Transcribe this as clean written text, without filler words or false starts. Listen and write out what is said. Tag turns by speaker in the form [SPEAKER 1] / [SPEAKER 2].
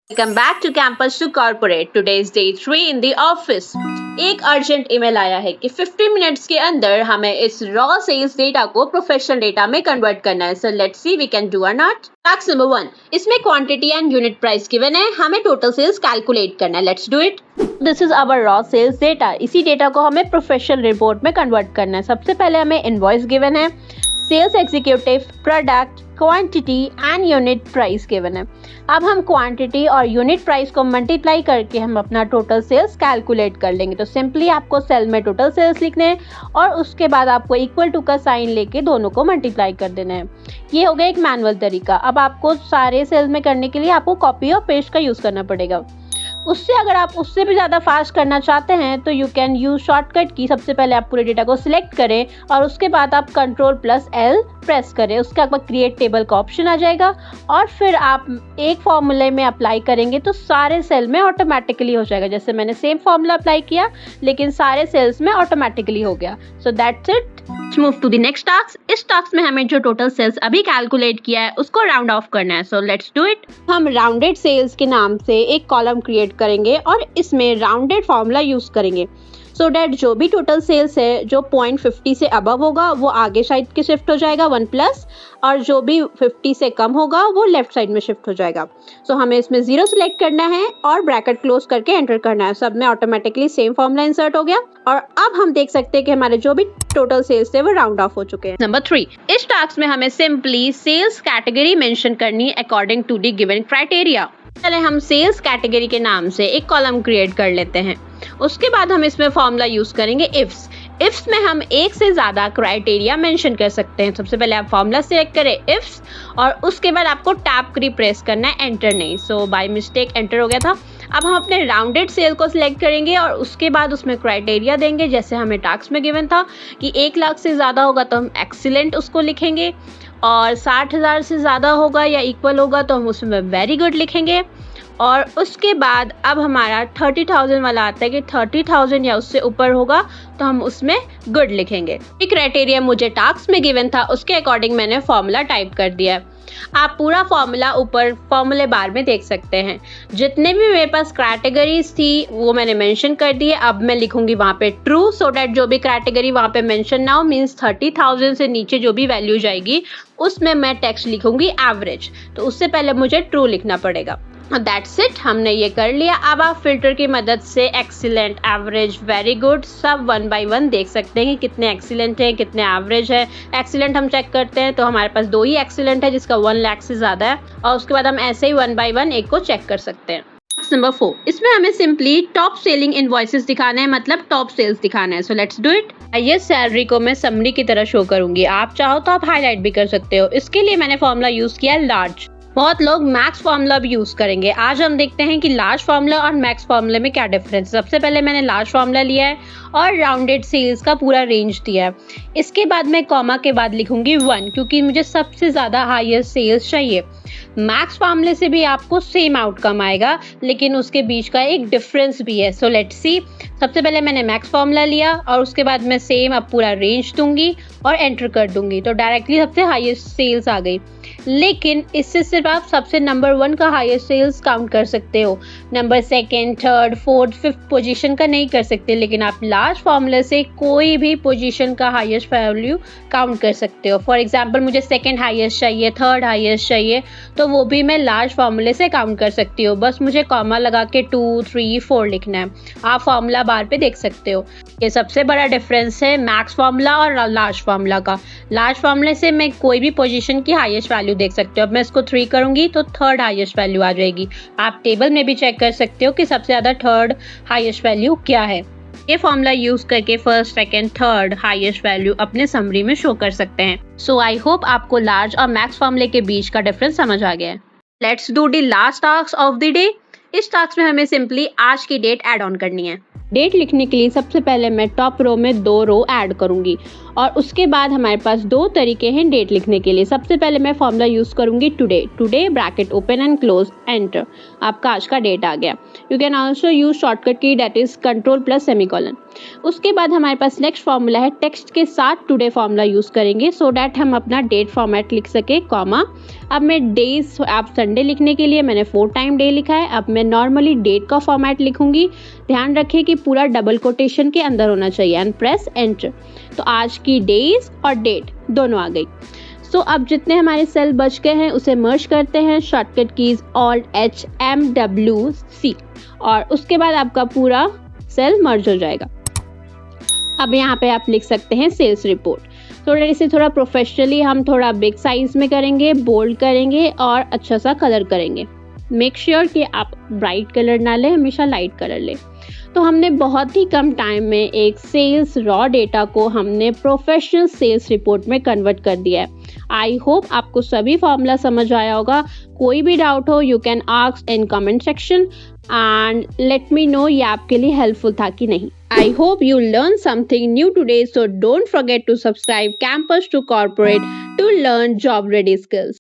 [SPEAKER 1] Welcome back to campus to corporate. Today is day 3 in the office. एक urgent email आया है कि 15 minutes के अंदर हमें इस रॉ सेल्स डेटा को प्रोफेशनल डेटा में कन्वर्ट करना है। So let's see we can do और नॉट। टास्क नंबर 1, इसमें quantity and unit price given है, हमें टोटल सेल्स कैलकुलेट करना है। Let's do it. This is our raw sales data. इसी डेटा को हमें प्रोफेशनल रिपोर्ट में कन्वर्ट करना है। सबसे पहले हमें इनवॉइस गिवन है, sales executive, product, quantity and unit price given है। अब हम क्वांटिटी और यूनिट प्राइस को मल्टीप्लाई करके हम अपना टोटल सेल्स कैलकुलेट कर लेंगे। तो सिंपली आपको सेल में टोटल सेल्स लिखने हैं और उसके बाद आपको इक्वल टू का साइन लेके दोनों को मल्टीप्लाई कर देना है। ये हो गया एक मैनुअल तरीका। अब आपको सारे सेल्स में करने के लिए आपको कॉपी और पेस्ट का यूज़ करना पड़ेगा। उससे अगर आप उससे भी ज़्यादा फास्ट करना चाहते हैं तो यू कैन यूज शॉर्टकट की। सबसे पहले आप पूरे डेटा को सिलेक्ट करें और उसके बाद आप Ctrl+L प्रेस करें। उसके बाद क्रिएट टेबल का ऑप्शन आ जाएगा और फिर आप एक फॉर्मूले में अप्लाई करेंगे तो सारे सेल में ऑटोमेटिकली हो जाएगा। जैसे मैंने सेम फॉर्मूला अप्लाई किया लेकिन सारे सेल्स में ऑटोमेटिकली हो गया। So that's it. Move to the next task. इस टास्क में हमें जो टोटल सेल्स अभी कैलकुलेट किया है उसको राउंड ऑफ करना है। So let's do it. हम राउंडेड सेल्स के नाम से एक कॉलम क्रिएट करेंगे और इसमें राउंडेड फॉर्मूला यूज करेंगे सो डैट जो भी टोटल सेल्स है जो 0.50 से अबव होगा वो आगे साइड के शिफ्ट हो जाएगा 1+, और जो भी 50 से कम होगा वो लेफ्ट साइड में शिफ्ट हो जाएगा। सो हमें इसमें 0 सिलेक्ट करना है और ब्रैकेट क्लोज करके एंटर करना है। सब में ऑटोमेटिकली सेम फॉर्मूला इंसर्ट हो गया और अब हम देख सकते हैं कि हमारे जो भी टोटल सेल्स थे वो राउंड ऑफ हो चुके हैं। नंबर 3, इस टास्क में हमें सिंपली सेल्स कैटेगरी मेंशन करनी है according to the given criteria. पहले हम सेल्स कैटेगरी के नाम से एक कॉलम क्रिएट कर लेते हैं। उसके बाद हम इसमें फॉर्मूला यूज करेंगे इफ्स। इफ्स में हम एक से ज्यादा क्राइटेरिया मेंशन कर सकते हैं। सबसे पहले आप फॉर्मूला सिलेक्ट करें इफ्स और उसके बाद आपको टैब की प्रेस करना है, एंटर नहीं। सो बाय मिस्टेक एंटर हो गया था। अब हम अपने राउंडेड सेल को सिलेक्ट करेंगे और उसके बाद उसमें क्राइटेरिया देंगे जैसे हमें टास्क में गिवन था कि 1 लाख से ज़्यादा होगा तो हम एक्सीलेंट उसको लिखेंगे और 60,000 से ज़्यादा होगा या इक्वल होगा तो हम उसमें वेरी गुड लिखेंगे। और उसके बाद अब हमारा 30,000 वाला आता है कि 30,000 या उससे ऊपर होगा तो हम उसमें गुड लिखेंगे। ये क्राइटेरिया मुझे टास्क में गिवन था, उसके अकॉर्डिंग मैंने फॉर्मूला टाइप कर दिया। आप पूरा फॉर्मूला ऊपर फॉर्मूले बार में देख सकते हैं। जितने भी मेरे पास कैटेगरीज थी वो मैंने मेंशन कर दिए। अब मैं लिखूंगी वहाँ पे ट्रू सो डैट जो भी कैटेगरी वहाँ पे मेंशन ना हो, मीन्स 30,000 से नीचे जो भी वैल्यू जाएगी उसमें मैं टेक्स्ट लिखूंगी एवरेज। तो उससे पहले मुझे ट्रू लिखना पड़ेगा। दैट्स इट, हमने ये कर लिया। अब आप फिल्टर की मदद से एक्सीलेंट, एवरेज, वेरी गुड सब 1 by 1 देख सकते हैं कि कितने एक्सीलेंट है कितने एवरेज है। एक्सीलेंट हम चेक करते हैं तो हमारे पास 2 ही एक्सीलेंट है जिसका 1 लाख से ज़्यादा है और उसके बाद हम ऐसे ही 1 by 1 एक को चेक कर सकते हैं। नंबर 4, इसमें हमें सिंपली टॉप सेलिंग इनवॉइसेस दिखाना है, मतलब टॉप सेल्स दिखाना है। So let's do it. ये सैलरी को मैं समरी की तरह शो करूंगी, आप चाहो तो आप हाईलाइट भी कर सकते हो। इसके लिए मैंने फॉर्मूला यूज किया लार्ज। बहुत लोग मैक्स फार्मूला भी यूज करेंगे। आज हम देखते हैं कि लार्ज फार्मूला और मैक्स फार्मूला में क्या डिफरेंस है। सबसे पहले मैंने लार्ज फार्मूला लिया है और राउंडेड सेल्स का पूरा रेंज दिया है। इसके बाद मैं कॉमा के बाद लिखूंगी 1 क्योंकि मुझे सबसे ज्यादा हाईएस्ट सेल्स चाहिए। मैक्स फार्मूले से भी आपको सेम आउटकम आएगा लेकिन उसके बीच का एक डिफरेंस भी है। सो लेट्स सी। सबसे पहले मैंने मैक्स फार्मूला लिया और उसके बाद मैं सेम अब पूरा रेंज दूंगी और एंटर कर दूंगी तो डायरेक्टली सबसे हाईएस्ट सेल्स आ गई। लेकिन इससे सिर्फ आप सबसे नंबर 1 का हाईएस्ट सेल्स काउंट कर सकते हो, number 2nd, 3rd, 4th, 5th position का नहीं कर सकते। लेकिन आप लार्ज फार्मूले से कोई भी पोजीशन का हाईएस्ट वैल्यू काउंट कर सकते हो। फॉर एग्जांपल मुझे 2nd हाईएस्ट चाहिए, 3rd हाईएस्ट चाहिए तो वो भी मैं लार्ज फार्मूले से काउंट कर सकती हूँ। बस मुझे कॉमा लगा के 2, 3, 4 लिखना है। आप फार्मूला बार पे देख सकते हो। ये सबसे बड़ा डिफरेंस है मैक्स फार्मूला और लार्ज फार्मूला का। लार्ज फार्मूले से मैं कोई भी पोजीशन की हाईएस्ट वैल्यू देख सकते हो। अब मैं इसको 3 करूंगी तो 3rd हाईएस्ट वैल्यू आ जाएगी। आप टेबल में भी चेक कर सकते हो कि सबसे ज्यादा 3rd हाईएस्ट वैल्यू क्या है। ये फॉर्मूला यूज करके 1st, 2nd, 3rd highest value अपने समरी में शो कर सकते हैं। सो आई होप आपको लार्ज और मैक्स फॉर्मूले के बीच का डिफरेंस समझ आ गया है। Let's do the last task of the day. इस टास्क में हमें सिंपली आज की डेट ऐड ऑन करनी है। डेट लिखने के लिए सबसे पहले मैं टॉप रो में 2 रो ऐड करूंगी और उसके बाद हमारे पास 2 तरीके हैं डेट लिखने के लिए। सबसे पहले मैं फॉर्मूला यूज करूंगी today bracket open and close enter. आपका आज का डेट आ गया। You can also use shortcut की that is control plus semicolon. उसके बाद हमारे पास नेक्स्ट फॉर्मूला है, टेक्स्ट के साथ टुडे फॉर्मूला यूज करेंगे सो दैट हम अपना डेट फॉर्मेट लिख सके, कॉमा। अब मैं डेज, आप संडे लिखने के लिए मैंने 4 टाइम डे लिखा है। अब मैं नॉर्मली डेट का फॉर्मेट लिखूंगी। ध्यान रखें कि पूरा डबल कोटेशन के अंदर होना चाहिए एंड प्रेस एंटर। तो आज की डेज और डेट दोनों आ गई। सो अब जितने हमारे सेल बच गए हैं उसे मर्ज करते हैं, शॉर्टकट कीज Alt+H+M+W+C और उसके बाद आपका पूरा सेल मर्ज हो जाएगा। अब यहाँ पे आप लिख सकते हैं सेल्स रिपोर्ट। थोड़ा इसे थोड़ा प्रोफेशनली हम थोड़ा बिग साइज में करेंगे, बोल्ड करेंगे और अच्छा सा कलर करेंगे। मेक श्योर कि आप ब्राइट कलर ना लें, हमेशा लाइट कलर लें। तो हमने बहुत ही कम टाइम में एक सेल्स रॉ डेटा को हमने प्रोफेशनल सेल्स रिपोर्ट में कन्वर्ट कर दिया है। आई होप आपको सभी फॉर्मूला समझ आया होगा। कोई भी डाउट हो you can ask in comment section and let me know ये आपके लिए हेल्पफुल था कि नहीं। I hope you learned something new today, so don't forget to subscribe Campus to Corporate to learn job ready skills.